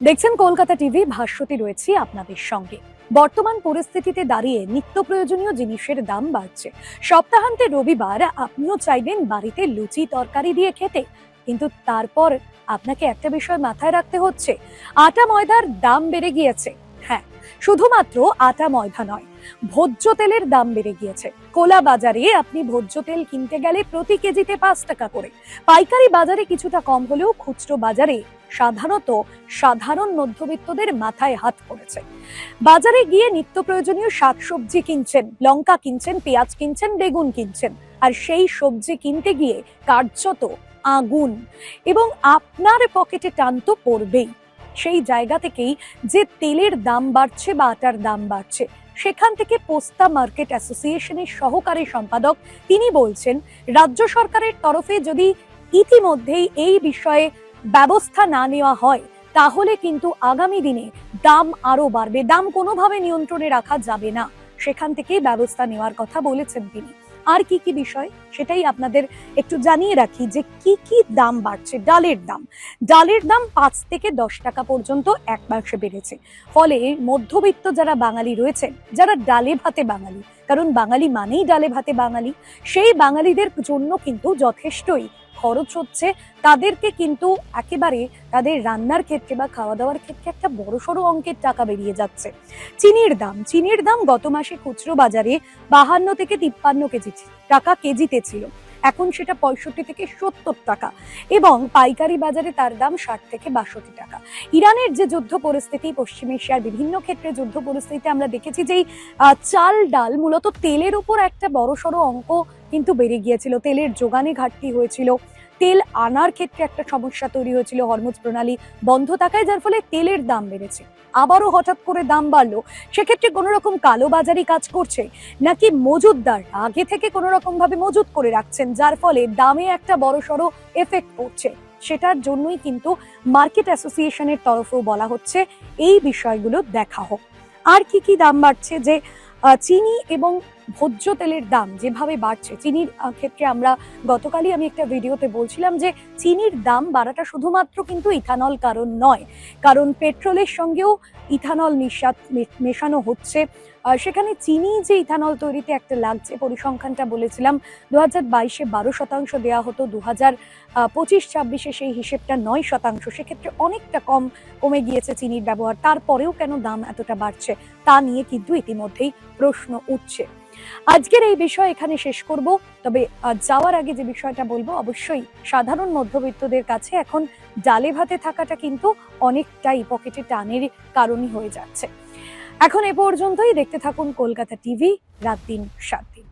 দেখছেন কলকাতা টিভি, ভাস্বতী রয়েছি আপনাদের সঙ্গে। বর্তমান পরিস্থিতিতে দাঁড়িয়ে নিত্য প্রয়োজনীয় জিনিসের দাম বাড়ছে। সপ্তাহান্তে রবিবার আপনিও চাইবেন বাড়িতে লুচি তরকারি দিয়ে খেতে, কিন্তু তারপর আপনাকে একটা বিষয় মাথায় রাখতে হচ্ছে, আটা ময়দার দাম বেড়ে গিয়েছে। হ্যাঁ, শুধুমাত্র আটা ময়দা নয়, ভোজ্য তেলের দাম বেড়ে গিয়েছে। কোলা বাজারে আপনি ভোজ্য তেল কিনতে গেলে প্রতি কেজিতে 5 টাকা করে, পাইকারি বাজারে কিছুটা কম হলেও খুচরো বাজারে সাধারণ মধ্যবিত্তদের মাথায় হাত পড়েছে। বাজারে গিয়ে নিত্য প্রয়োজনীয় শাকসবজি কিনছেন, লঙ্কা কিনছেন, পেঁয়াজ কিনছেন, বেগুন কিনছেন, আর সেই সবজি কিনতে গিয়ে কার্যত আগুন, এবং আপনার পকেটে টান তো পড়বেই। সেই জায়গা থেকেই যে তেলের দাম বাড়ছে বা আটার দাম বাড়ছে, সেখান থেকে পোস্তা মার্কেট অ্যাসোসিয়েশনের সহকারী সম্পাদক তিনি বলছেন, রাজ্য সরকারের তরফে যদি ইতিমধ্যেই এই বিষয়ে ব্যবস্থা না নেওয়া হয়, তাহলে কিন্তু আগামী দিনে দাম আরো বাড়বে, দাম কোনোভাবে নিয়ন্ত্রণে রাখা যাবে না। সেখান থেকেই ব্যবস্থা নেওয়ার কথা বলেছেন তিনি। আর কি কি বিষয় সেটাই আপনাদের একটু জানিয়ে রাখি যে কি কি দাম বাড়ছে। ডালের দাম 5 থেকে 10 টাকা পর্যন্ত এক মাসে বেড়েছে। ফলে মধ্যবিত্ত যারা বাঙালি রয়েছেন, যারা ডালে ভাতে বাঙালি, কারণ বাঙালি মানেই ডালে ভাতে বাঙালি, সেই বাঙালিদের জন্য কিন্তু যথেষ্টই খরচ হচ্ছে। তাদেরকে কিন্তু একেবারে তাদের রান্নার ক্ষেত্রে বা খাওয়া দাওয়ার ক্ষেত্রে একটা বড়সড় অঙ্কের টাকা বেরিয়ে যাচ্ছে। চিনির দাম গত মাসে খুচরো বাজারে 52 থেকে 53 টাকা কেজিতে ছিল, এখন সেটা 65 থেকে 70 টাকা, এবং পাইকারি বাজারে তার দাম 60 থেকে 62 টাকা। ইরানের যে যুদ্ধ পরিস্থিতি, পশ্চিম এশিয়ার বিভিন্ন ক্ষেত্রে যুদ্ধ পরিস্থিতিতে আমরা দেখেছি যে চাল ডাল মূলত তেলের উপর একটা বড়সড় অঙ্ক কিন্তু বেড়ে গিয়েছিল। তেলের যোগানে ঘাটতি হয়েছিল, তেল আনার ক্ষেত্রে একটা সমস্যা তৈরি হয়েছিল, হরমুজ প্রণালী বন্ধ থাকায়, যার ফলে তেলের দাম বেড়েছে। আবারও হঠাৎ করে দাম বাড়লো, সেক্ষেত্রে কোনো রকম কালোবাজারি কাজ করছে, নাকি মজুতদার আগে থেকে কোনো রকম ভাবে মজুত করে রাখছেন, যার ফলে দামে একটা বড়সড় এফেক্ট পড়ছে। সেটার জন্যই কিন্তু মার্কেট অ্যাসোসিয়েশনের তরফেও বলা হচ্ছে এই বিষয়গুলো দেখা হোক। আর কি কি দাম বাড়ছে, যে চিনি এবং ভোজ্য তেলের দাম যেভাবে বাড়ছে, চিনির ক্ষেত্রে আমরা গতকালই আমি একটা ভিডিওতে বলছিলাম যে চিনির দাম বাড়াটা শুধুমাত্র কিন্তু ইথানল কারণ নয়, কারণ পেট্রোলের সঙ্গেও ইথানল মেশানো হচ্ছে। সেখানে চিনি যে ইথানল তৈরিতে একটা লাগছে, পরিসংখ্যানটা বলেছিলাম 2022-এ 12% দেওয়া হতো, 2025-26-এ সেই হিসেবটা 9%। সেক্ষেত্রে অনেকটা কমে গিয়েছে চিনির ব্যবহার। তারপরেও কেন দাম এতটা বাড়ছে তা নিয়ে কিন্তু ইতিমধ্যেই প্রশ্ন উঠছে। আজকের এই বিষয় এখানে শেষ করব, তবে যাওয়ার আগে যে বিষয়টা বলবো, অবশ্যই সাধারণ মধ্যবিত্তদের কাছে এখন ডালে ভাতে থাকাটা কিন্তু অনেকটাই পকেটে টানের কারণই হয়ে যাচ্ছে। এখন এ পর্যন্তই। দেখতে থাকুন কলকাতা টিভি, রাত দিন 7।